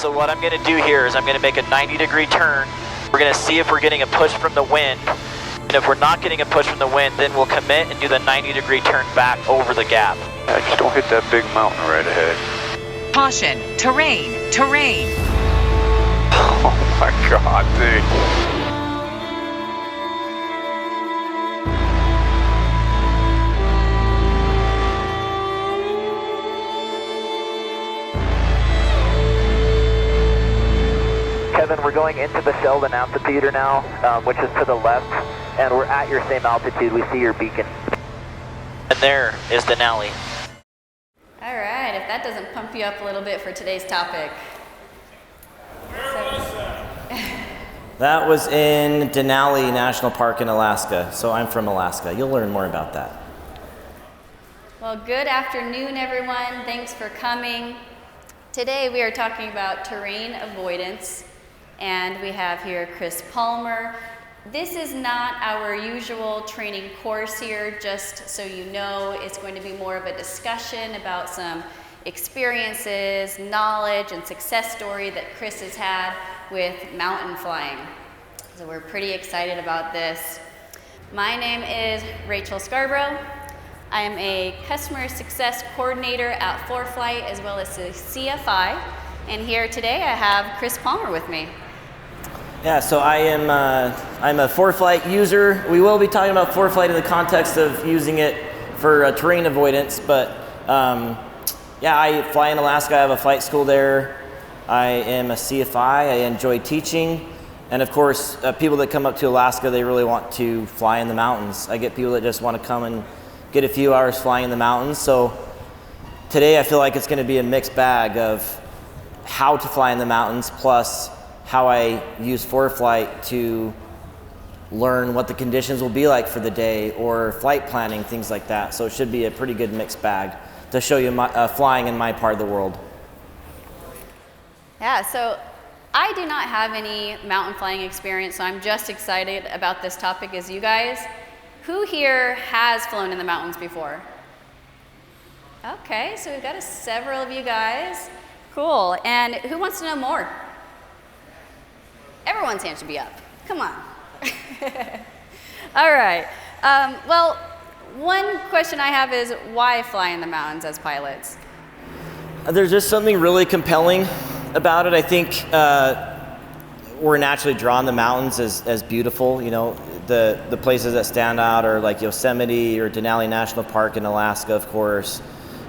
so what I'm gonna do here is I'm gonna make a 90-degree turn. We're gonna see if we're getting a push from the wind. And if we're not getting a push from the wind, then we'll commit and do the 90-degree turn back over the gap. Yeah, just don't hit that big mountain right ahead. Caution, terrain. Oh my God, dude. Kevin, we're going into the Sheldon amphitheater now, which is to the left, and we're at your same altitude. We see your beacon. And there is Denali. All right, if that doesn't pump you up a little bit for today's topic. That was in Denali National Park in Alaska, so I'm from Alaska. You'll learn more about that. Well, good afternoon, everyone. Thanks for coming. Today we are talking about terrain avoidance, and we have here Chris Palmer. This is not our usual training course here, just so you know. It's going to be more of a discussion about some experiences, knowledge, and success story that Chris has had with mountain flying. So we're pretty excited about this. My name is Rachel Scarbrough. I am a Customer Success Coordinator at ForeFlight as well as a CFI. And here today I have Chris Palmer with me. Yeah, so I'm a ForeFlight user. We will be talking about ForeFlight in the context of using it for terrain avoidance, but yeah, I fly in Alaska. I have a flight school there. I am a CFI. I enjoy teaching. And of course, people that come up to Alaska, they really want to fly in the mountains. I get people that just want to come and get a few hours flying in the mountains. So today I feel like it's going to be a mixed bag of how to fly in the mountains plus how I use ForeFlight to learn what the conditions will be like for the day or flight planning, things like that. So it should be a pretty good mixed bag to show you flying in my part of the world. Yeah, so I do not have any mountain flying experience, so I'm just excited about this topic as you guys. Who here has flown in the mountains before? Okay, so we've got several of you guys. Cool, and who wants to know more? Everyone's hand should be up. Come on. All right. Well, one question I have is why fly in the mountains as pilots? There's just something really compelling about it. I think we're naturally drawn to mountains as beautiful. You know, the places that stand out are like Yosemite or Denali National Park in Alaska, of course.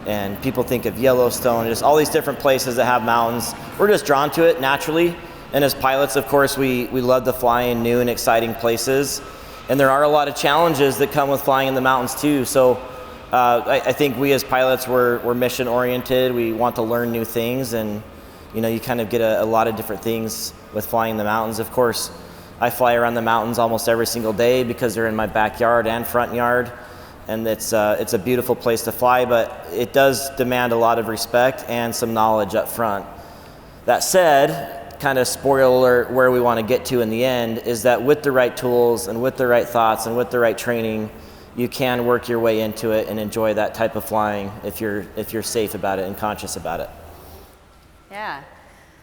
And people think of Yellowstone, just all these different places that have mountains. We're just drawn to it naturally. And as pilots, of course, we love to fly in new and exciting places. And there are a lot of challenges that come with flying in the mountains too. So I think we as pilots, we're mission oriented. We want to learn new things, and you know, you kind of get a lot of different things with flying in the mountains. Of course, I fly around the mountains almost every single day because they're in my backyard and front yard. And it's a beautiful place to fly, but it does demand a lot of respect and some knowledge up front. That said, kind of spoiler where we want to get to in the end is that with the right tools and with the right thoughts and with the right training, you can work your way into it and enjoy that type of flying if you're safe about it and conscious about it. Yeah.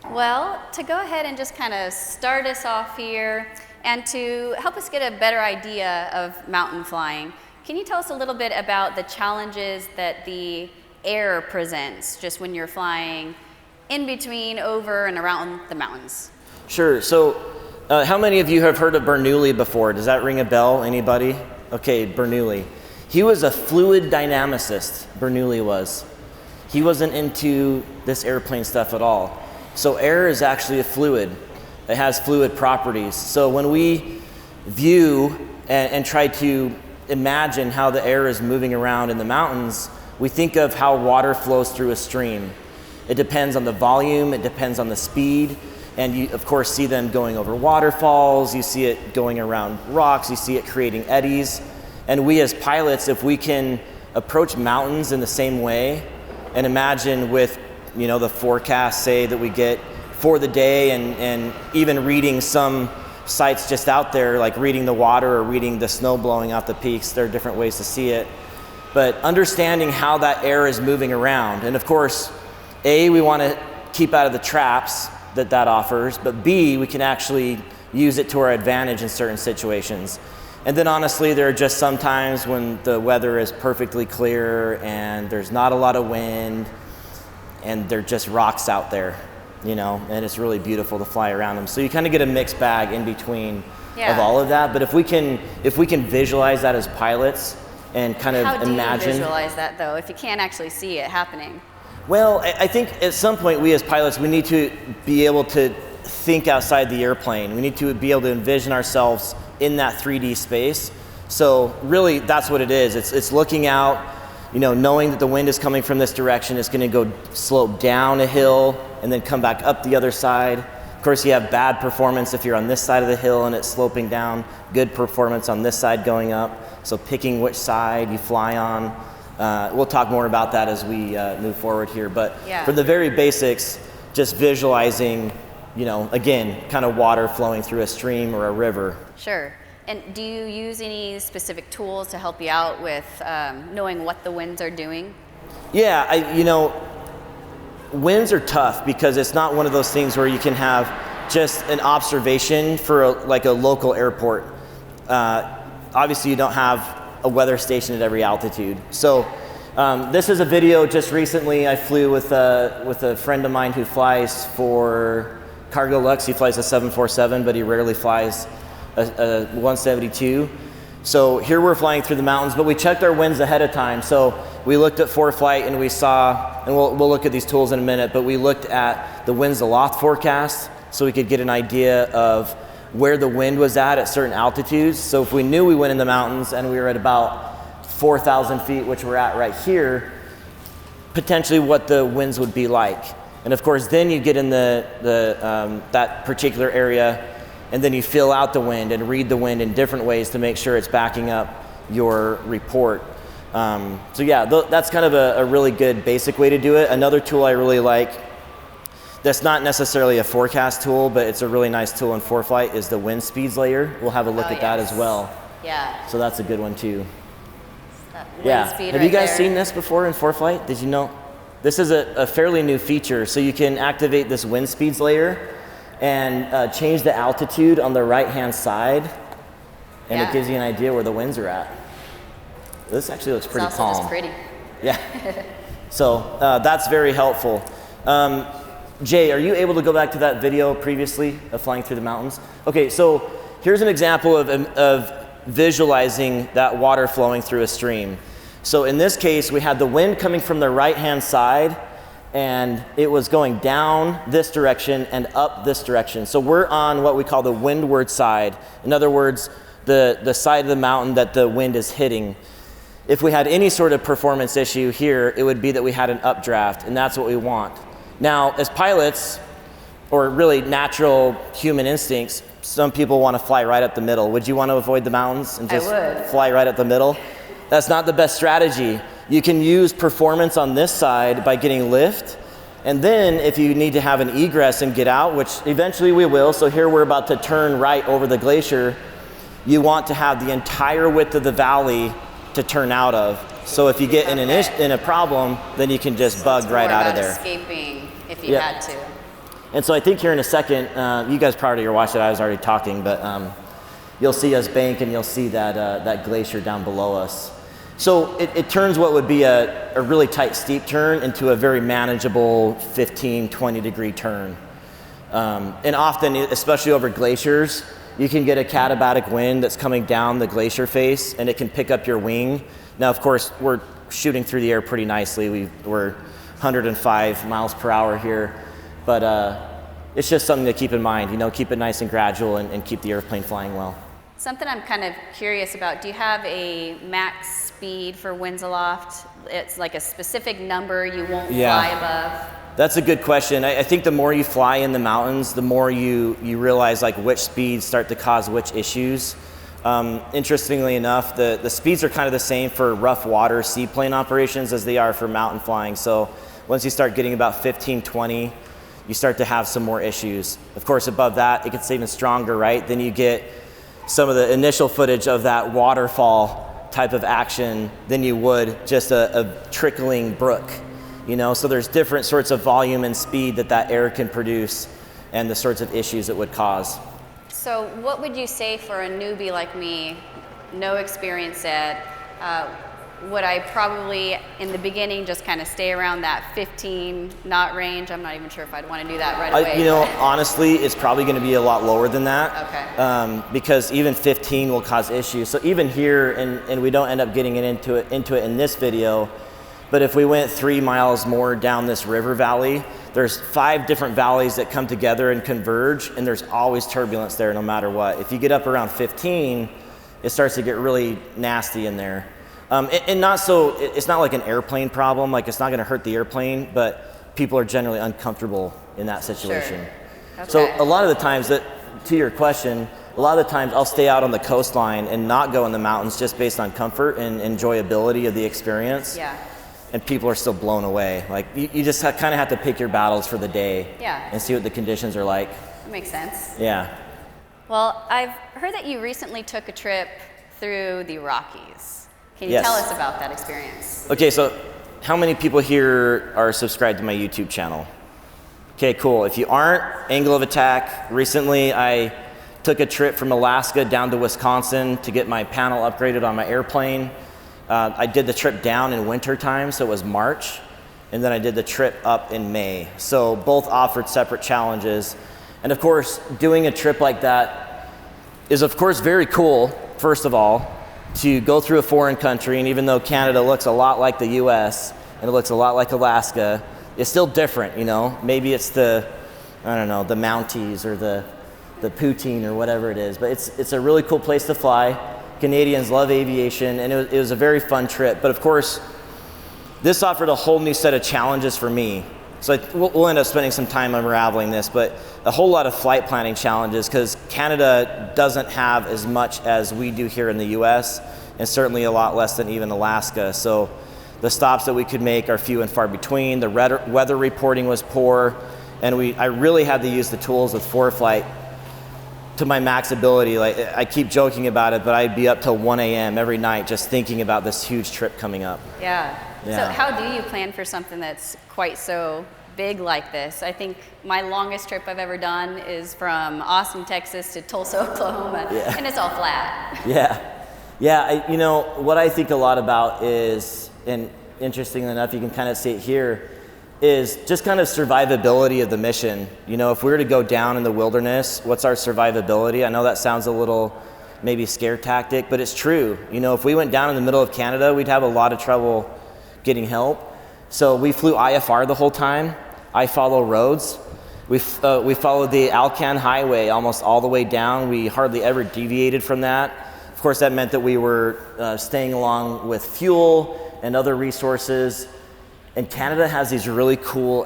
Well, to go ahead and just kind of start us off here and to help us get a better idea of mountain flying, can you tell us a little bit about the challenges that the air presents just when you're flying in between, over, and around the mountains? Sure. So how many of you have heard of Bernoulli before? Does that ring a bell? Anybody? Okay, Bernoulli. He was a fluid dynamicist, Bernoulli was. He wasn't into this airplane stuff at all. So air is actually a fluid. It has fluid properties. So when we view and try to imagine how the air is moving around in the mountains, we think of how water flows through a stream. It depends on the volume, it depends on the speed, and you of course see them going over waterfalls, you see it going around rocks, you see it creating eddies. And we as pilots, if we can approach mountains in the same way and imagine with, you know, the forecast, say, that we get for the day, and even reading some sites just out there, like reading the water or reading the snow blowing off the peaks, there are different ways to see it. But understanding how that air is moving around, and of course, we want to keep out of the traps that offers, but B, we can actually use it to our advantage in certain situations. And then honestly, there are just some times when the weather is perfectly clear and there's not a lot of wind and they're just rocks out there, you know, and it's really beautiful to fly around them. So you kind of get a mixed bag in between of all of that. But if we can visualize that as pilots and kind of imagine. How do you visualize that though, if you can't actually see it happening? Well, I think at some point we as pilots, we need to be able to think outside the airplane. We need to be able to envision ourselves in that 3D space. So really that's what it is. It's looking out, you know, knowing that the wind is coming from this direction. It's going to go slope down a hill and then come back up the other side. Of course, you have bad performance if you're on this side of the hill and it's sloping down. Good performance on this side going up. So picking which side you fly on. We'll talk more about that as we move forward here. But for the very basics, just visualizing, you know, again, kind of water flowing through a stream or a river. Sure. And do you use any specific tools to help you out with knowing what the winds are doing? Yeah, you know, winds are tough because it's not one of those things where you can have just an observation for like a local airport. Obviously, you don't have a weather station at every altitude. So this is a video just recently. I flew with a friend of mine who flies for Cargo Lux. He flies a 747, but he rarely flies a 172. So here we're flying through the mountains, but we checked our winds ahead of time. So we looked at ForeFlight and we saw, and we'll look at these tools in a minute, but we looked at the winds aloft forecast so we could get an idea of where the wind was at certain altitudes. So if we knew we went in the mountains and we were at about 4,000 feet, which we're at right here, potentially what the winds would be like. And of course, then you get in that particular area and then you feel out the wind and read the wind in different ways to make sure it's backing up your report. So yeah, that's kind of a really good basic way to do it. Another tool I really like, that's not necessarily a forecast tool, but it's a really nice tool in ForeFlight, is the wind speeds layer. We'll have a look at that as well. Yeah. So that's a good one too. Have you guys seen this before in ForeFlight? Did you know? This is a fairly new feature. So you can activate this wind speeds layer and change the altitude on the right-hand side, and it gives you an idea where the winds are at. This actually looks pretty calm. It's also just pretty. Yeah. So that's very helpful. Jay, are you able to go back to that video previously of flying through the mountains? Okay, so here's an example of visualizing that water flowing through a stream. So in this case, we had the wind coming from the right-hand side, and it was going down this direction and up this direction. So we're on what we call the windward side. In other words, the side of the mountain that the wind is hitting. If we had any sort of performance issue here, it would be that we had an updraft, and that's what we want. Now, as pilots, or really natural human instincts, some people want to fly right up the middle. Would you want to avoid the mountains and just fly right up the middle? That's not the best strategy. You can use performance on this side by getting lift, and then if you need to have an egress and get out, which eventually we will, so here we're about to turn right over the glacier, you want to have the entire width of the valley to turn out of. So if you get in a problem, then you can just bug right out of there. Escaping if you had to. And so I think here in a second, you guys probably are watching, I was already talking, but you'll see us bank and you'll see that glacier down below us. So it turns what would be a really tight steep turn into a very manageable 15, 20 degree turn. And often, especially over glaciers, you can get a katabatic wind that's coming down the glacier face and it can pick up your wing. Now, of course, we're shooting through the air pretty nicely. We're 105 miles per hour here, but it's just something to keep in mind, you know, keep it nice and gradual and keep the airplane flying well. Something I'm kind of curious about, do you have a max speed for winds aloft? It's like a specific number you won't fly above? That's a good question. I think the more you fly in the mountains, the more you realize like which speeds start to cause which issues. Interestingly enough, the speeds are kind of the same for rough water seaplane operations as they are for mountain flying. So once you start getting about 15, 20, you start to have some more issues. Of course, above that, it gets even stronger, right? Then you get some of the initial footage of that waterfall type of action than you would just a trickling brook, you know? So there's different sorts of volume and speed that air can produce. and the sorts of issues it would cause. So what would you say for a newbie like me, no experience yet? Would I probably, in the beginning, just kind of stay around that 15 knot range? I'm not even sure if I'd want to do that right away. You know, honestly, it's probably going to be a lot lower than that. Okay. Because even 15 will cause issues. So even here, and we don't end up getting into it in this video, but if we went 3 miles more down this river valley, there's 5 different valleys that come together and converge, and there's always turbulence there no matter what. If you get up around 15, it starts to get really nasty in there. And not so, it's not like an airplane problem, like it's not gonna hurt the airplane, but people are generally uncomfortable in that situation. Sure. Okay. So a lot of the times, to your question, a lot of the times I'll stay out on the coastline and not go in the mountains just based on comfort and enjoyability of the experience. Yeah. And people are still blown away. Like you just kind of have to pick your battles for the day. Yeah. And see what the conditions are like. That makes sense. Yeah. Well, I've heard that you recently took a trip through the Rockies. Can you Yes. tell us about that experience? Okay, so how many people here are subscribed to my YouTube channel? Okay, cool. If you aren't, angle of attack. Recently, I took a trip from Alaska down to Wisconsin to get my panel upgraded on my airplane. I did the trip down in winter time, so it was March, and then I did the trip up in May. So both offered separate challenges. And of course, doing a trip like that is of course very cool, first of all, to go through a foreign country, and even though Canada looks a lot like the US and it looks a lot like Alaska, it's still different, you know? Maybe it's the Mounties or the poutine or whatever it is, but it's a really cool place to fly. Canadians love aviation, and it was a very fun trip. But of course, this offered a whole new set of challenges for me. So we'll end up spending some time unraveling this, but a whole lot of flight planning challenges, because Canada doesn't have as much as we do here in the US, and certainly a lot less than even Alaska. So the stops that we could make are few and far between. The weather reporting was poor, and I really had to use the tools with ForeFlight to my max ability. Like, I keep joking about it, but I'd be up till 1 a.m. every night just thinking about this huge trip coming up. Yeah. Yeah. So how do you plan for something that's quite so big like this? I think my longest trip I've ever done is from Austin, Texas to Tulsa, Oklahoma, Yeah. and it's all flat. Yeah. You know, what I think a lot about is, and interestingly enough, you can kind of see it here, is just kind of survivability of the mission. You know, if we were to go down in the wilderness, what's our survivability? I know that sounds a little maybe scare tactic, but it's true. You know, if we went down in the middle of Canada, we'd have a lot of trouble getting help. So we flew IFR the whole time. I follow roads. We followed the Alcan Highway almost all the way down. We hardly ever deviated from that. Of course, that meant that we were staying along with fuel and other resources. And Canada has these really cool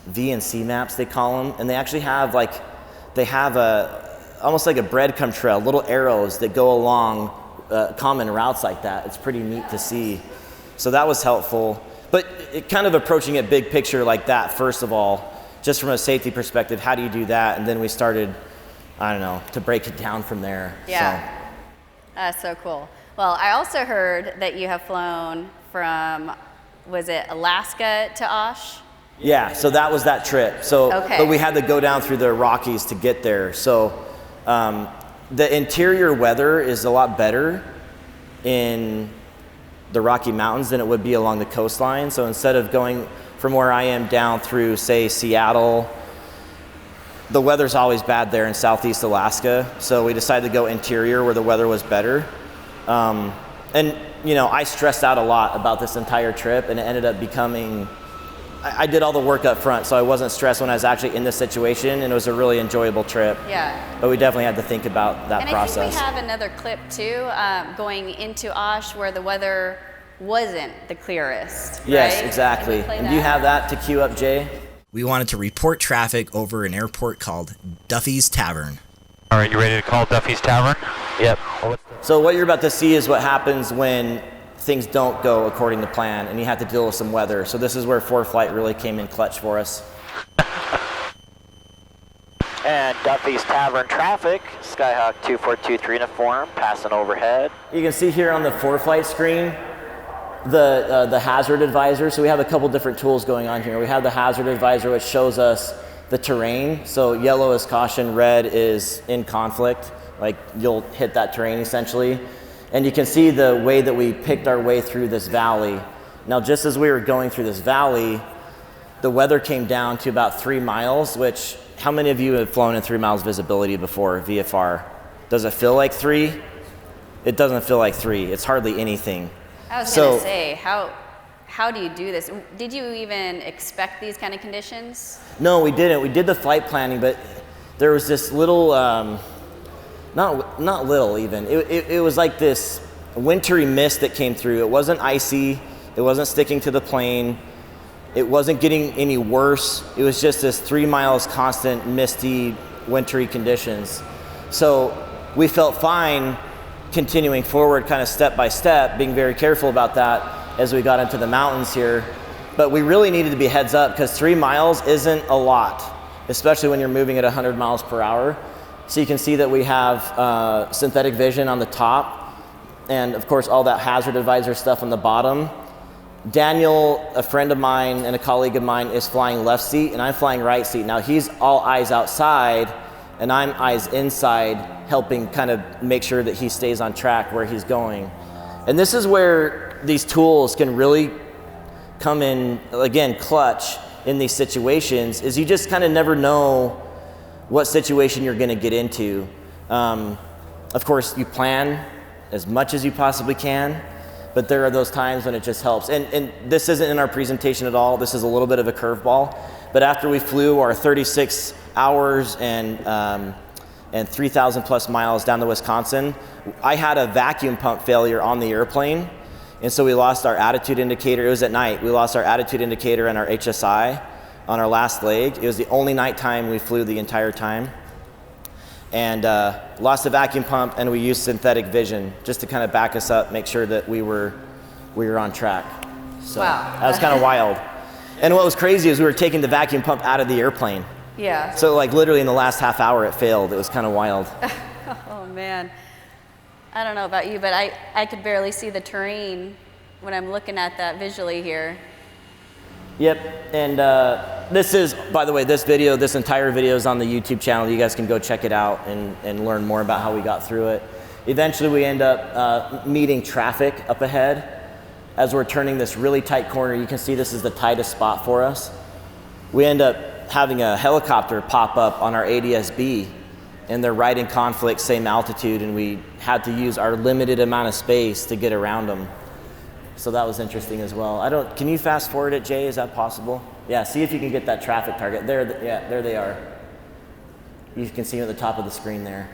V&C maps, they call them, and they actually have almost like a breadcrumb trail, little arrows that go along common routes like that. It's pretty neat to see. So that was helpful. But kind of approaching it big picture like that, first of all, just from a safety perspective, how do you do that? And then we started, to break it down from there. Yeah. That's so cool. Well, I also heard that you have flown from, was it Alaska to Osh? Yeah, so that was that trip. So, okay. But we had to go down through the Rockies to get there. So the interior weather is a lot better in the Rocky Mountains than it would be along the coastline. So instead of going from where I am down through, say, Seattle, the weather's always bad there in southeast Alaska. So we decided to go interior where the weather was better. And I stressed out a lot about this entire trip, and it ended up becoming, I did all the work up front, so I wasn't stressed when I was actually in this situation, and it was a really enjoyable trip. Yeah. But we definitely had to think about that process. And I think we have another clip too, going into Osh where the weather wasn't the clearest. Yes, right? exactly. Can we play And do you have that to queue up, Jay? We wanted to report traffic over an airport called Duffy's Tavern. All right, you ready to call Duffy's Tavern? Yep. So what you're about to see is what happens when things don't go according to plan and you have to deal with some weather. So this is where ForeFlight really came in clutch for us. And Duffy's Tavern traffic, Skyhawk 2423 uniform, passing overhead. You can see here on the ForeFlight screen the hazard advisor. So we have a couple different tools going on here. We have the hazard advisor, which shows us the terrain. So yellow is caution, red is in conflict. Like you'll hit that terrain essentially. And you can see the way that we picked our way through this valley. Now, just as we were going through this valley, the weather came down to about 3 miles, which, how many of you have flown in 3 miles visibility before, VFR? Does it feel like 3? It doesn't feel like 3. It's hardly anything. I was going to say, how do you do this? Did you even expect these kind of conditions? No, we didn't. We did the flight planning, but there was this little, not little even. It was like this wintry mist that came through. It wasn't icy. It wasn't sticking to the plane. It wasn't getting any worse. It was just this 3 miles constant misty, wintry conditions. So we felt fine continuing forward kind of step by step, being very careful about that as we got into the mountains here. But we really needed to be heads up because 3 miles isn't a lot, especially when you're moving at 100 miles per hour. So you can see that we have synthetic vision on the top and of course all that hazard advisor stuff on the bottom. Daniel, a friend of mine and a colleague of mine, is flying left seat and I'm flying right seat. Now he's all eyes outside and I'm eyes inside, helping kind of make sure that he stays on track where he's going. And this is where these tools can really come in, again, clutch in these situations, is you just kind of never know what situation you're gonna get into. Of course, you plan as much as you possibly can, but there are those times when it just helps. And this isn't in our presentation at all. This is a little bit of a curveball. But after we flew our 36 hours and 3,000 plus miles down to Wisconsin, I had a vacuum pump failure on the airplane. And so we lost our attitude indicator. It was at night. We lost our attitude indicator and our HSI on our last leg. It was the only nighttime we flew the entire time. And lost the vacuum pump, and we used synthetic vision just to kind of back us up, make sure that we were on track. So wow. That was kind of wild. And what was crazy is we were taking the vacuum pump out of the airplane. Yeah. So like literally in the last half hour it failed. It was kind of wild. Oh man. I don't know about you, but I could barely see the terrain when I'm looking at that visually here. Yep, and this is, by the way, this entire video is on the YouTube channel. You guys can go check it out and learn more about how we got through it. Eventually we end up meeting traffic up ahead. As we're turning this really tight corner, you can see this is the tightest spot for us. We end up having a helicopter pop up on our ADS-B, and they're right in conflict, same altitude, and we had to use our limited amount of space to get around them. So that was interesting as well. Can you fast forward it, Jay? Is that possible? Yeah, see if you can get that traffic target. There they are. You can see them at the top of the screen there.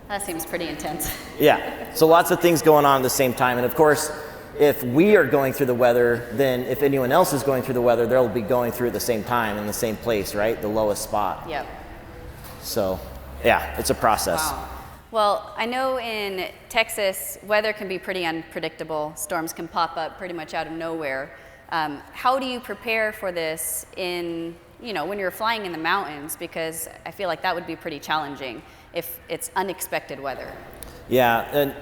That seems pretty intense. Yeah, so lots of things going on at the same time. And of course, if we are going through the weather, then if anyone else is going through the weather, they'll be going through at the same time in the same place, right? The lowest spot. Yep. So, yeah, it's a process. Wow. Well, I know in Texas, weather can be pretty unpredictable. Storms can pop up pretty much out of nowhere. How do you prepare for this when you're flying in the mountains? Because I feel like that would be pretty challenging if it's unexpected weather. Yeah, and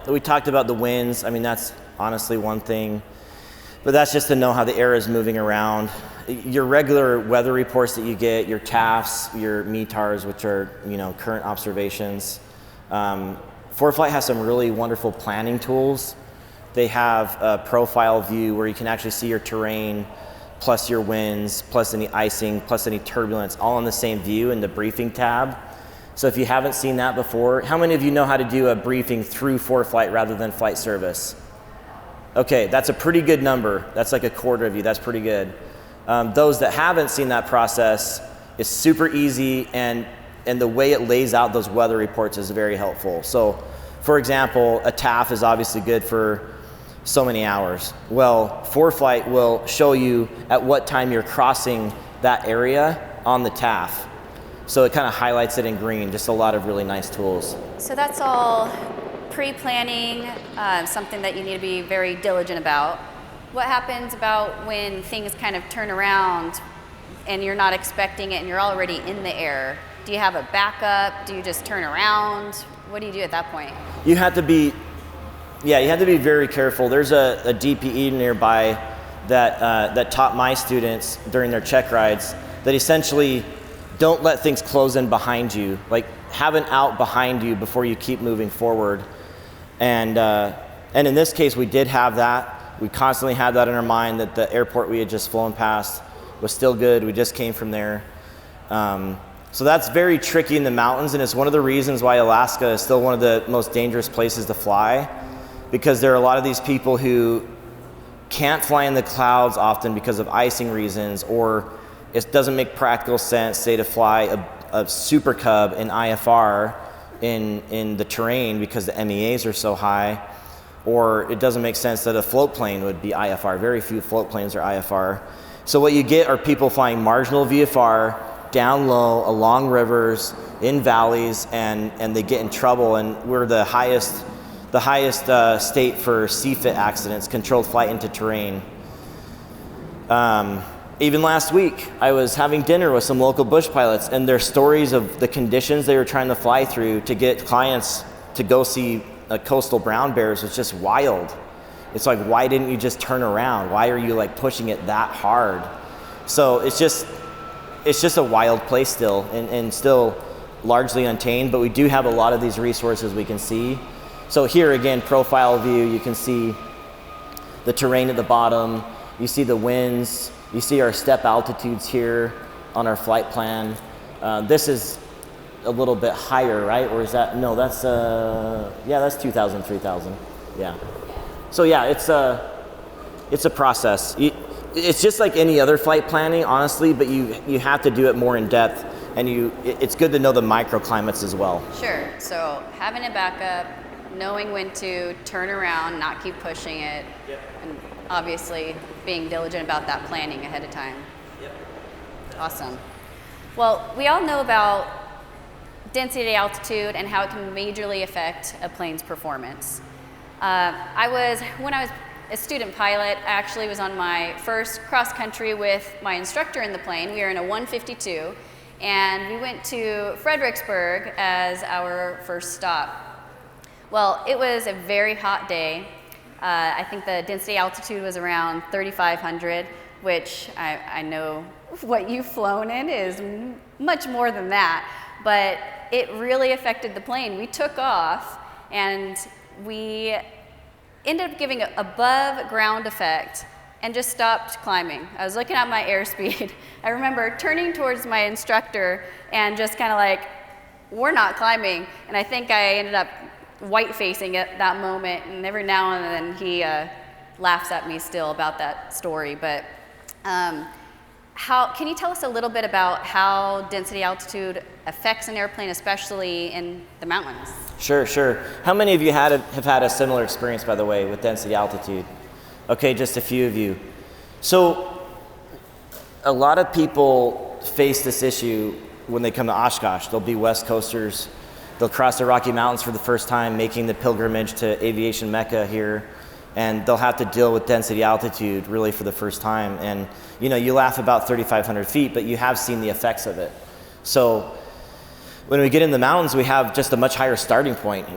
we talked about the winds. I mean, that's honestly one thing, but that's just to know how the air is moving around. Your regular weather reports that you get, your TAFs, your METARs, which are current observations. ForeFlight has some really wonderful planning tools. They have a profile view where you can actually see your terrain, plus your winds, plus any icing, plus any turbulence, all in the same view in the briefing tab. So if you haven't seen that before, how many of you know how to do a briefing through ForeFlight rather than flight service? Okay, that's a pretty good number. That's like a quarter of you. That's pretty good. Those that haven't seen that process, it's super easy, and the way it lays out those weather reports is very helpful. So, for example, a TAF is obviously good for so many hours. Well, ForeFlight will show you at what time you're crossing that area on the TAF. So it kind of highlights it in green. Just a lot of really nice tools. So that's all pre-planning, something that you need to be very diligent about. What happens about when things kind of turn around and you're not expecting it and you're already in the air? Do you have a backup? Do you just turn around? What do you do at that point? You have to be very careful. There's a DPE nearby that taught my students during their check rides that essentially don't let things close in behind you. Like, have an out behind you before you keep moving forward. And in this case, we did have that. We constantly had that in our mind, that the airport we had just flown past was still good. We just came from there. So that's very tricky in the mountains, and it's one of the reasons why Alaska is still one of the most dangerous places to fly, because there are a lot of these people who can't fly in the clouds often because of icing reasons, or it doesn't make practical sense, say, to fly a Super Cub in IFR in the terrain because the MEAs are so high, or it doesn't make sense that a float plane would be IFR. Very few float planes are IFR. So what you get are people flying marginal VFR, down low, along rivers, in valleys, and they get in trouble. And we're the highest state for CFIT accidents, controlled flight into terrain. Even last week, I was having dinner with some local bush pilots, and their stories of the conditions they were trying to fly through to get clients to go see coastal brown bears was just wild. It's like, why didn't you just turn around? Why are you like pushing it that hard? So it's just a wild place still, and still largely untamed, but we do have a lot of these resources we can see. So here again, profile view, you can see the terrain at the bottom, you see the winds, you see our step altitudes here on our flight plan. This is a little bit higher, right? Or is that, no, that's 2,000, 3,000, yeah. So yeah, it's a process. It's just like any other flight planning, honestly, but you have to do it more in depth, and it's good to know the microclimates as well. Sure, so having a backup, knowing when to turn around, not keep pushing it, yep. And obviously being diligent about that planning ahead of time. Yep. Awesome. Well, we all know about density altitude and how it can majorly affect a plane's performance. When I was a student pilot, I actually was on my first cross country with my instructor in the plane. We were in a 152, and we went to Fredericksburg as our first stop. Well, it was a very hot day. I think the density altitude was around 3,500, which I know what you've flown in is much more than that, but it really affected the plane. We took off, and we ended up giving above ground effect and just stopped climbing. I was looking at my airspeed. I remember turning towards my instructor and just kind of like, we're not climbing. And I think I ended up white facing at that moment, and every now and then he laughs at me still about that story. But can you tell us a little bit about how density altitude affects an airplane, especially in the mountains? Sure. How many of you have had a similar experience, by the way, with density altitude? Okay, just a few of you. So a lot of people face this issue when they come to Oshkosh. They'll be West Coasters. They'll cross the Rocky Mountains for the first time, making the pilgrimage to aviation Mecca here, and they'll have to deal with density altitude really for the first time. And you laugh about 3,500 feet, but you have seen the effects of it. So when we get in the mountains, we have just a much higher starting point.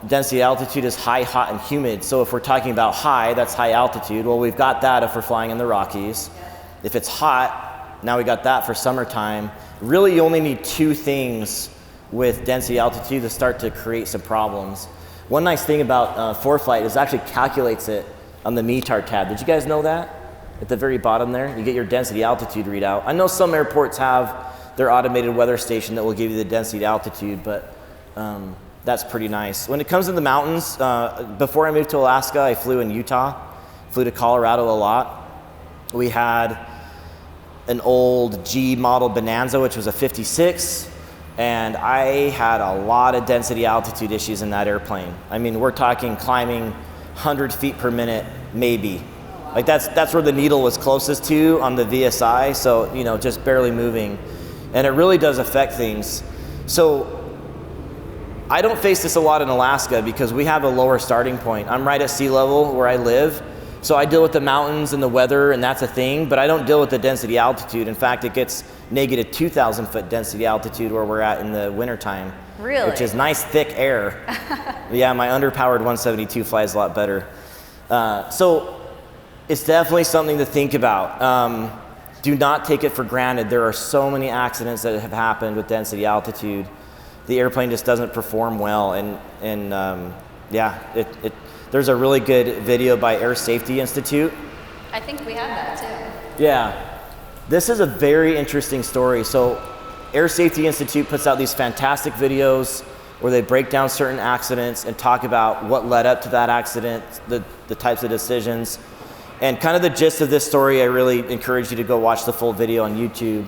Density altitude is high, hot, and humid. So if we're talking about high, that's high altitude. Well, we've got that if we're flying in the Rockies. If it's hot, now we got that for summertime. Really, you only need two things with density altitude to start to create some problems. One nice thing about ForeFlight is it actually calculates it on the METAR tab. Did you guys know that? At the very bottom there, you get your density altitude readout. I know some airports have their automated weather station that will give you the density altitude, but that's pretty nice. When it comes to the mountains, before I moved to Alaska, I flew in Utah, flew to Colorado a lot. We had an old G model Bonanza, which was a 56, and I had a lot of density altitude issues in that airplane. I mean, we're talking climbing 100 feet per minute, maybe. Like that's where the needle was closest to on the VSI, so just barely moving. And it really does affect things. So I don't face this a lot in Alaska because we have a lower starting point. I'm right at sea level where I live. So I deal with the mountains and the weather, and that's a thing, but I don't deal with the density altitude. In fact, it gets negative 2,000 foot density altitude where we're at in the wintertime. Really? Which is nice, thick air. Yeah, my underpowered 172 flies a lot better. So it's definitely something to think about. do not take it for granted. There are so many accidents that have happened with density altitude. The airplane just doesn't perform well, and there's a really good video by Air Safety Institute. I think we have that too. Yeah, this is a very interesting story. So Air Safety Institute puts out these fantastic videos where they break down certain accidents and talk about what led up to that accident, the types of decisions. And kind of the gist of this story, I really encourage you to go watch the full video on YouTube.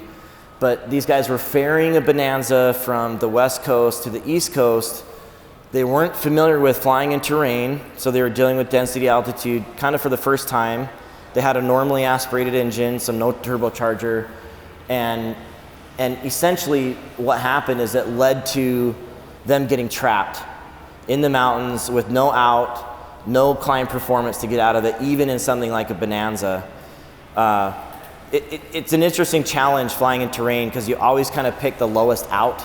But these guys were ferrying a Bonanza from the West Coast to the East Coast. They weren't familiar with flying in terrain, so they were dealing with density altitude kind of for the first time. They had a normally aspirated engine, some no turbocharger, and essentially what happened is it led to them getting trapped in the mountains with no out, no climb performance to get out of it, even in something like a Bonanza. It's an interesting challenge flying in terrain because you always kind of pick the lowest out.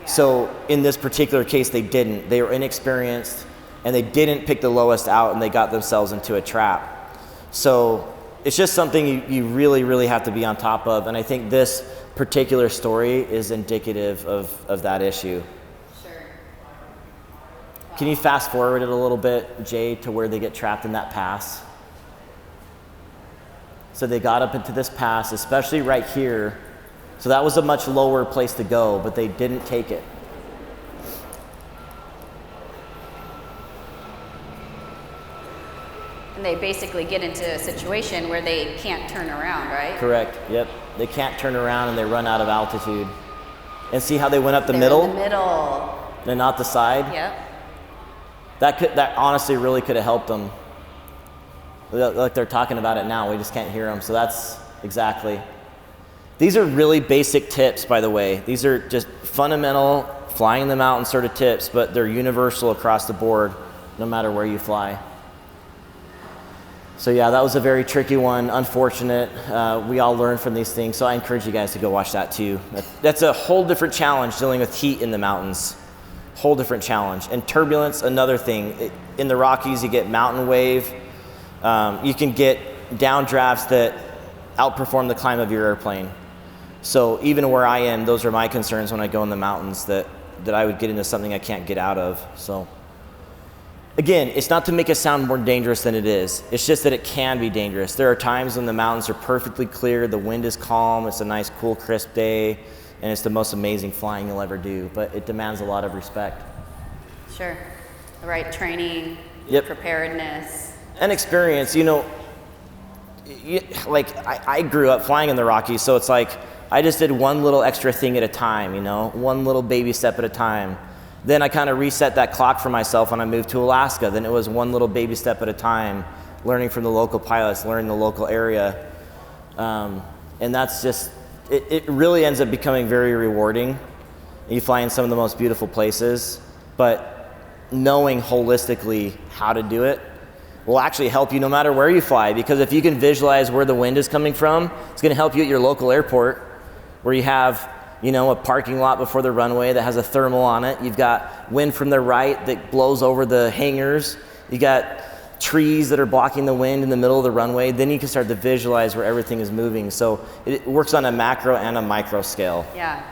So in this particular case, they didn't. They were inexperienced and they didn't pick the lowest out, and they got themselves into a trap. So it's just something you really, really have to be on top of. And I think this particular story is indicative of that issue. Can you fast forward it a little bit, Jay, to where they get trapped in that pass? So they got up into this pass, especially right here. So that was a much lower place to go, but they didn't take it. And they basically get into a situation where they can't turn around, right? Correct, yep. They can't turn around and they run out of altitude. And see how they went up the They're middle? in the middle. And not the side? Yep. That honestly really could have helped them. Like they're talking about it now, we just can't hear them. So that's exactly. These are really basic tips, by the way. These are just fundamental flying in the mountain sort of tips, but they're universal across the board, no matter where you fly. So yeah, that was a very tricky one, unfortunate. We all learn from these things, so I encourage you guys to go watch that too. That's a whole different challenge, dealing with heat in the mountains. Whole different challenge. And turbulence, another thing. In the Rockies, you get mountain wave. You can get downdrafts that outperform the climb of your airplane. So even where I am, those are my concerns when I go in the mountains, that I would get into something I can't get out of. So again, it's not to make it sound more dangerous than it is. It's just that it can be dangerous. There are times when the mountains are perfectly clear, the wind is calm, it's a nice, cool, crisp day, and it's the most amazing flying you'll ever do, but it demands a lot of respect. Sure. The right training, Yep. preparedness. And experience, I grew up flying in the Rockies, so it's like I just did one little extra thing at a time, one little baby step at a time. Then I kind of reset that clock for myself when I moved to Alaska. Then it was one little baby step at a time, learning from the local pilots, learning the local area. And that's just, it really ends up becoming very rewarding. You fly in some of the most beautiful places, but knowing holistically how to do it will actually help you no matter where you fly, because if you can visualize where the wind is coming from, it's going to help you at your local airport where you have a parking lot before the runway that has a thermal on it. You've got wind from the right that blows over the hangars. You got trees that are blocking the wind in the middle of the runway. Then you can start to visualize where everything is moving. So it works on a macro and a micro scale. Yeah.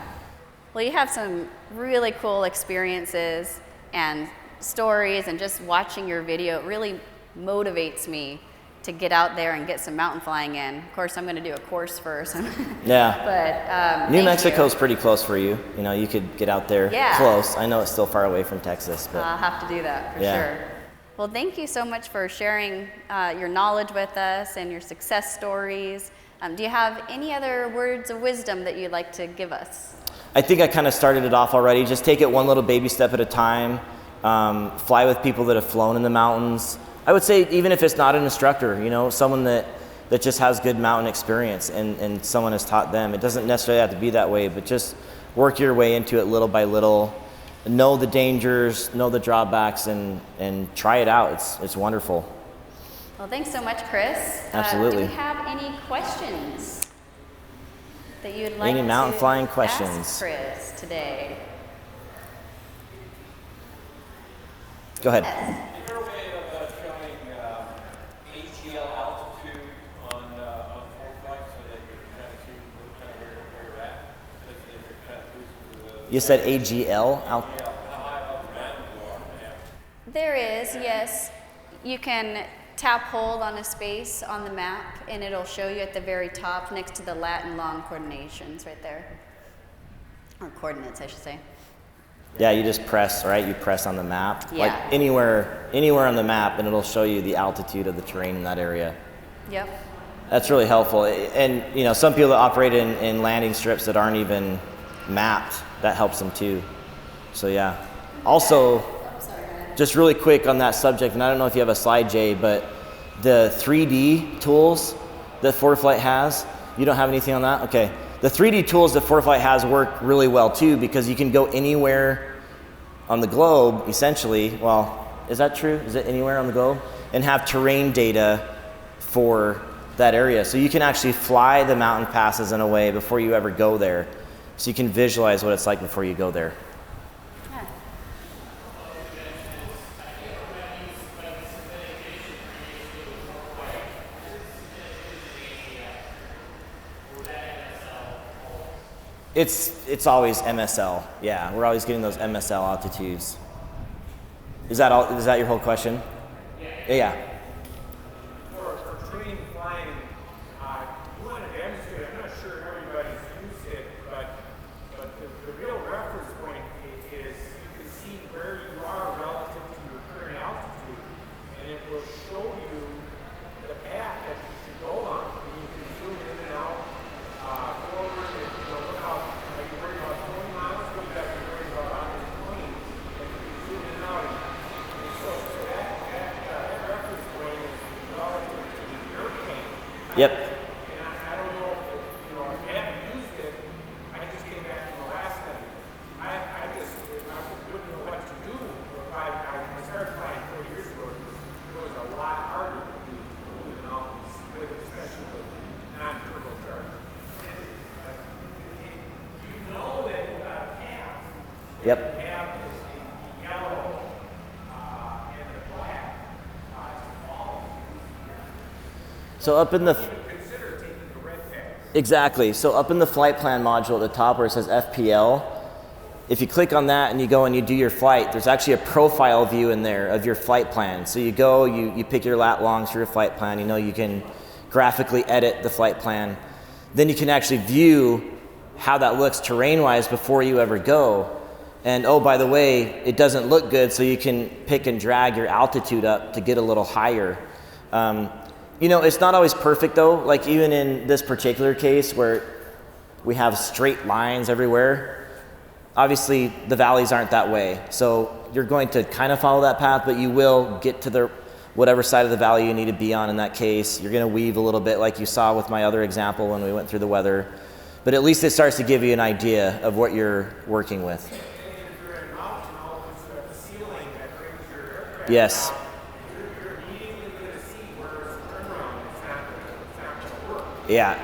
Well, you have some really cool experiences and stories, and just watching your video, it really motivates me to get out there and get some mountain flying in. Of course, I'm going to do a course first. Yeah. But New Mexico's pretty close for you. You could get out there Yeah. close. I know it's still far away from Texas, but I'll have to do that for Yeah. sure. Well, thank you so much for sharing your knowledge with us and your success stories. Do you have any other words of wisdom that you'd like to give us? I think I kind of started it off already. Just take it one little baby step at a time. Fly with people that have flown in the mountains. I would say even if it's not an instructor, someone that just has good mountain experience and someone has taught them. It doesn't necessarily have to be that way, but just work your way into it little by little. Know the dangers, know the drawbacks, and try it out. It's wonderful. Well, thanks so much, Chris. Absolutely. Do we have any questions that you'd like Any mountain to flying ask questions? Chris today? Go ahead. Yes. Is there a way of showing ATL altitude on ForeFlight so that you You said AGL? There is, yes. You can tap hold on a space on the map and it'll show you at the very top next to the lat and long coordinations right there. Or coordinates, I should say. Yeah, you just press, right? You press on the map. Yeah. Like anywhere on the map, and it'll show you the altitude of the terrain in that area. Yep. That's really helpful. And you know, some people that operate in landing strips that aren't even mapped, that helps them too. So yeah. Also, just really quick on that subject, and I don't know if you have a slide, Jay, but the 3D tools that ForeFlight has, you don't have anything on that? Okay. The 3D tools that ForeFlight has work really well too, because you can go anywhere on the globe, essentially. Well, is that true? Is it anywhere on the globe? And have terrain data for that area. So you can actually fly the mountain passes in a way before you ever go there. So you can visualize what it's like before you go there. Yeah. It's always MSL. Yeah, we're always getting those MSL altitudes. Is that all? Is that your whole question? Yeah. For terrain flying, you want to demonstrate, I'm not sure everybody's used it, but the real reference point is you can see where you are relative to your current altitude, and it will show you the path that you should go on. And you can zoom in and out, forward, and look out. Are you worried about 20 miles? Or you got to be worried about 120? And you can zoom in and out. And so that reference point is relative to the airplane. Yep. And I don't know if, I haven't used it. I just came back from Alaska. I wouldn't know what to do. I started flying 4 years ago. It was a lot harder to do in the mountains, especially with non-turbocharged. You know that you got a path. Yep. The path is the yellow and the black. So up in the Consider taking the red path. exactly. So up in the flight plan module at the top where it says FPL, if you click on that and you go and you do your flight, there's actually a profile view in there of your flight plan. So you go, you pick your lat longs for your flight plan. You know, you can graphically edit the flight plan. Then you can actually view how that looks terrain-wise before you ever go. And oh, by the way, it doesn't look good, so you can pick and drag your altitude up to get a little higher. You know, it's not always perfect though. Like even in this particular case where we have straight lines everywhere, obviously the valleys aren't that way. So you're going to kind of follow that path, but you will get to the whatever side of the valley you need to be on in that case. You're going to weave a little bit like you saw with my other example when we went through the weather. But at least it starts to give you an idea of what you're working with. Yes. Yeah.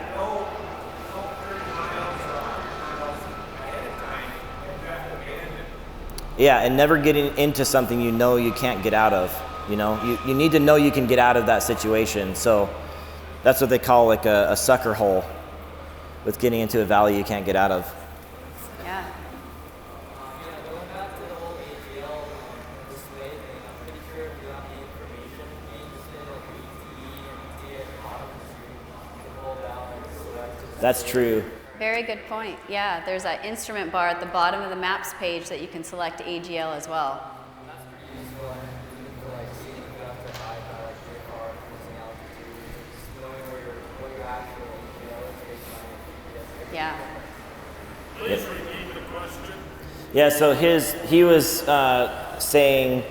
Yeah, and never getting into something you know you can't get out of. You know, you need to know you can get out of that situation. So that's what they call like a sucker hole with getting into a valley you can't get out of. Yeah. Going back to the whole AGL display thing, I'm pretty sure if you got the information, you just hit like BT and D at the bottom of the screen, the whole balance selected. That's true. Very good point. Yeah, there's that instrument bar at the bottom of the maps page that you can select AGL as well. That's pretty useful, I think, for like seeing if you have to hide by like your car losing altitude, just knowing what your actual AGL is based on your GPS. Yeah. Please repeat the question. Yeah, so he was saying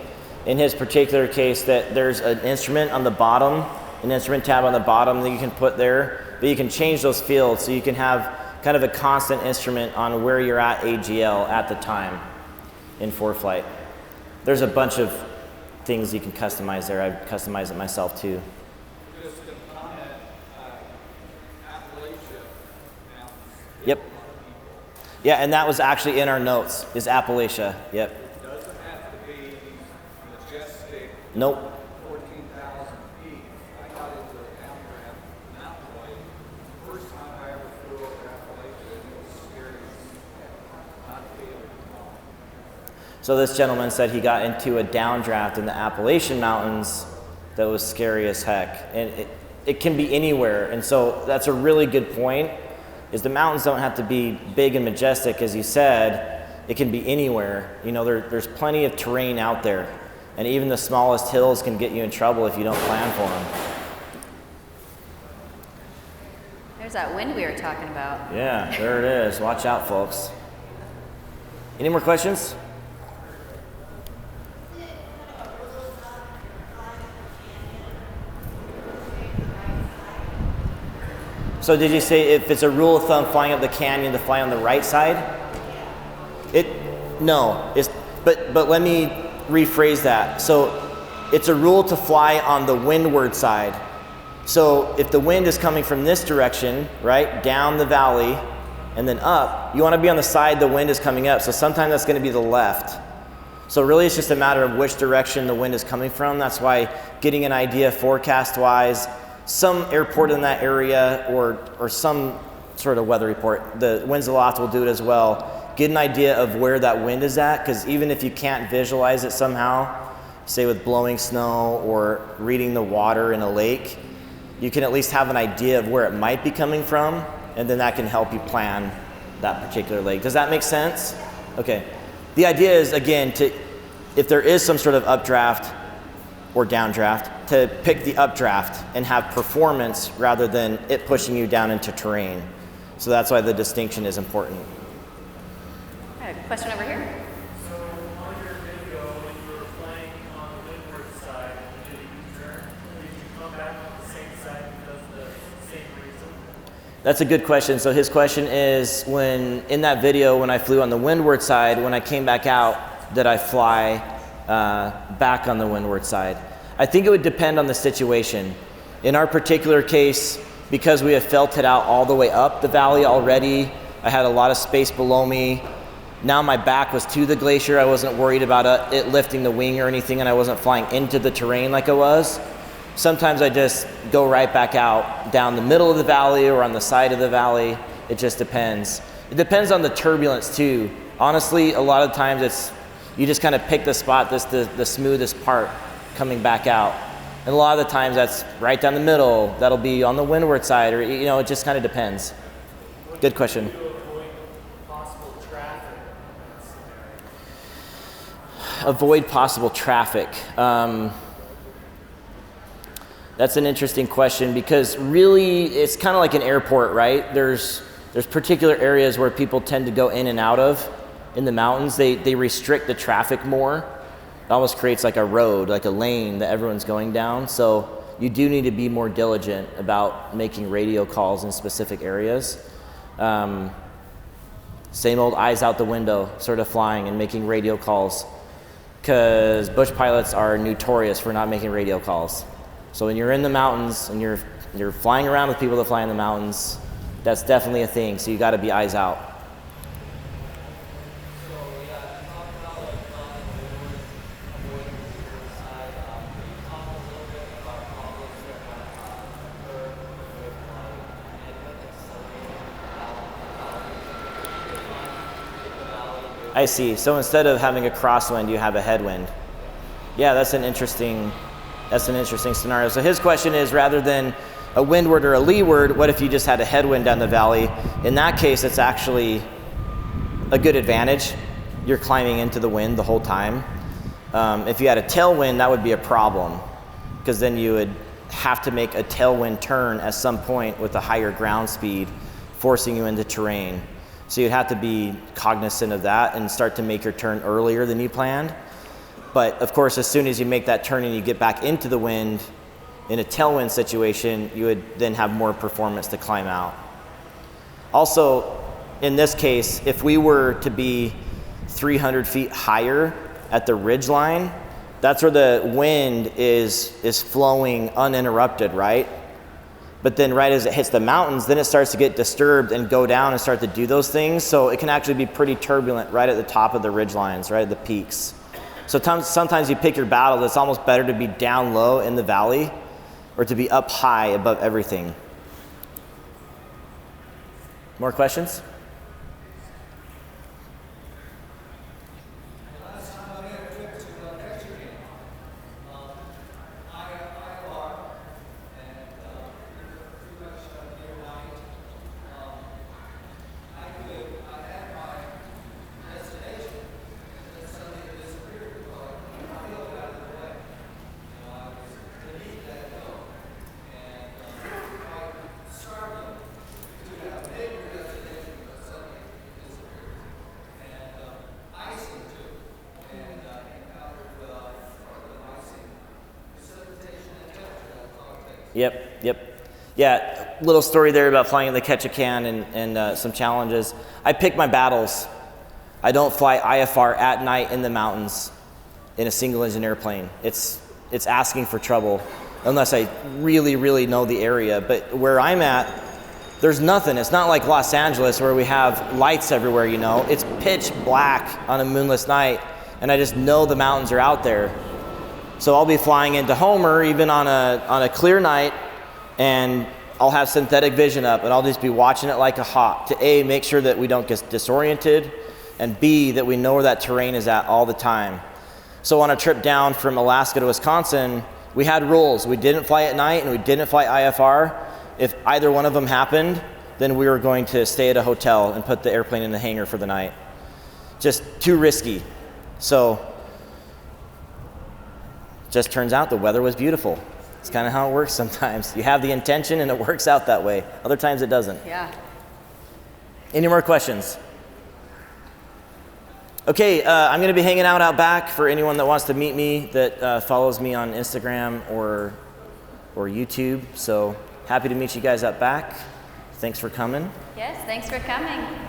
in his particular case that there's an instrument on the bottom, an instrument tab on the bottom that you can put there, but you can change those fields so you can have kind of a constant instrument on where you're at AGL at the time in ForeFlight. There's a bunch of things you can customize there. I've customized it myself too. Just to comment, Appalachia now. Yep. Yeah, and that was actually in our notes, is Appalachia. Yep. It doesn't have to be majestic Nope. 14,000 feet. I got into Amtrak mountain bike. First time I ever flew over Appalachia, it was scary. Not feeling. So this gentleman said he got into a downdraft in the Appalachian Mountains that was scary as heck. And it can be anywhere. And so that's a really good point, is the mountains don't have to be big and majestic, as you said. It can be anywhere. You know, there's plenty of terrain out there. And even the smallest hills can get you in trouble if you don't plan for them. There's that wind we were talking about. Yeah, there it is. Watch out, folks. Any more questions? So did you say if it's a rule of thumb flying up the canyon to fly on the right side? No. But let me rephrase that. So it's a rule to fly on the windward side. So if the wind is coming from this direction, right, down the valley and then up, you want to be on the side the wind is coming up. So sometimes that's going to be the left. So really it's just a matter of which direction the wind is coming from. That's why getting an idea forecast-wise, some airport in that area or some sort of weather report, the Winds Aloft will do it as well. Get an idea of where that wind is at, because even if you can't visualize it somehow, say with blowing snow or reading the water in a lake, you can at least have an idea of where it might be coming from, and then that can help you plan that particular lake. Does that make sense? Okay. The idea is, again, if there is some sort of updraft or downdraft, to pick the updraft and have performance rather than it pushing you down into terrain. So that's why the distinction is important. I have a question over here. So on your video, when you were flying on the windward side, did you turn? Did you come back on the same side because of the same reason? That's a good question. So his question is, when in that video, when I flew on the windward side, when I came back out, did I fly back on the windward side? I think it would depend on the situation. In our particular case, because we have felted out all the way up the valley already, I had a lot of space below me. Now my back was to the glacier. I wasn't worried about it lifting the wing or anything, and I wasn't flying into the terrain like I was. Sometimes I just go right back out down the middle of the valley or on the side of the valley. It just depends. It depends on the turbulence too. Honestly, a lot of times you just kind of pick the spot that's the smoothest part coming back out. And a lot of the times that's right down the middle. That'll be on the windward side, or it just kind of depends. Good question. Avoid possible traffic. That's an interesting question, because really it's kind of like an airport, right? There's particular areas where people tend to go in and out of in the mountains. They restrict the traffic more. It almost creates like a road, like a lane that everyone's going down. So you do need to be more diligent about making radio calls in specific areas. Same old eyes out the window, sort of flying and making radio calls, because bush pilots are notorious for not making radio calls. So when you're in the mountains and you're flying around with people that fly in the mountains, that's definitely a thing. So you got to be eyes out. I see. So instead of having a crosswind, you have a headwind. Yeah, that's an interesting scenario. So his question is, rather than a windward or a leeward, what if you just had a headwind down the valley? In that case, it's actually a good advantage. You're climbing into the wind the whole time. If you had a tailwind, that would be a problem, because then you would have to make a tailwind turn at some point with a higher ground speed, forcing you into terrain. So you'd have to be cognizant of that and start to make your turn earlier than you planned. But of course, as soon as you make that turn and you get back into the wind, in a tailwind situation, you would then have more performance to climb out. Also, in this case, if we were to be 300 feet higher at the ridge line, that's where the wind is flowing uninterrupted, right? But then right as it hits the mountains, then it starts to get disturbed and go down and start to do those things. So it can actually be pretty turbulent right at the top of the ridge lines, right at the peaks. So sometimes you pick your battle. It's almost better to be down low in the valley or to be up high above everything. More questions? Last Yep. Yeah, little story there about flying in the Ketchikan and some challenges. I pick my battles. I don't fly IFR at night in the mountains in a single engine airplane. It's asking for trouble unless I really, really know the area. But where I'm at, there's nothing. It's not like Los Angeles where we have lights everywhere, you know. It's pitch black on a moonless night, and I just know the mountains are out there. So I'll be flying into Homer even on a clear night, and I'll have synthetic vision up, and I'll just be watching it like a hawk to A, make sure that we don't get disoriented, and B, that we know where that terrain is at all the time. So on a trip down from Alaska to Wisconsin, we had rules. We didn't fly at night and we didn't fly IFR. If either one of them happened, then we were going to stay at a hotel and put the airplane in the hangar for the night. Just too risky. So just turns out the weather was beautiful. It's kind of how it works sometimes. You have the intention and it works out that way. Other times it doesn't. Yeah. Any more questions? Okay, I'm going to be hanging out back for anyone that wants to meet me, that follows me on Instagram or YouTube. So happy to meet you guys out back. Thanks for coming. Yes, thanks for coming.